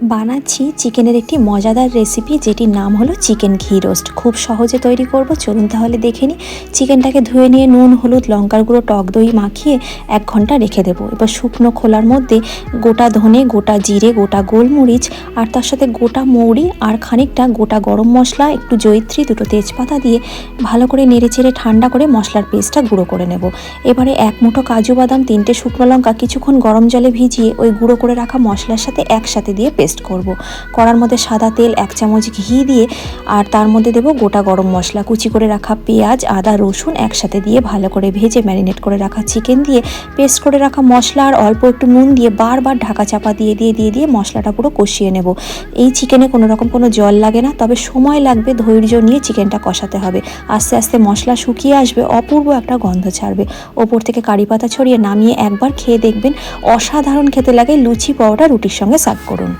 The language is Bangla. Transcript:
বানাচ্ছি চিকেনের একটি মজাদার রেসিপি, যেটির নাম হলো চিকেন ঘি রোস্ট। খুব সহজে তৈরি করব, চলুন তাহলে দেখে নিই। চিকেনটাকে ধুয়ে নিয়ে নুন, হলুদ, লঙ্কার গুঁড়ো, টক দই মাখিয়ে 1 ঘন্টা রেখে দেবো। এবার শুকনো খোলার মধ্যে গোটা ধনে, গোটা জিরে, গোটা গোলমরিচ আর তার সাথে গোটা মৌরি আর খানিকটা গোটা গরম মশলা, একটু জয়িত্রী, 2টো তেজপাতা দিয়ে ভালো করে নেড়েচেড়ে ঠান্ডা করে মশলার পেস্টটা গুঁড়ো করে নেব। এবারে 1 মুঠো কাজু বাদাম, 3টে শুকনো লঙ্কা কিছুক্ষণ গরম জলে ভিজিয়ে ওই গুঁড়ো করে রাখা মশলার সাথে একসাথে দিয়ে পেস্ট করব। কড়ার মধ্যে সাদা তেল, 1 চামচ ঘি দিয়ে আর তার মধ্যে দেব গোটা গরম মশলা, কুচি করে রাখা পেঁয়াজ, আদা, রসুন একসাথে দিয়ে ভালো করে ভেজে ম্যারিনেট করে রাখা চিকেন দিয়ে পেস্ট করে রাখা মশলা আর অল্প একটু নুন দিয়ে বারবার ঢাকা চাপা দিয়ে মশলাটা পুরো কষিয়ে নেব। এই চিকেনে কোনো জল লাগে না, তবে সময় লাগবে, ধৈর্য নিয়ে চিকেনটা কষাতে হবে। আস্তে আস্তে মশলা শুকিয়ে আসবে, অপূর্ব একটা গন্ধ ছাড়বে। ওপর থেকে কারি পাতা ছড়িয়ে নামিয়ে একবার খেয়ে দেখবেন, অসাধারণ খেতে লাগে। লুচি, পরোটা, রুটির সঙ্গে সার্ভ করুন।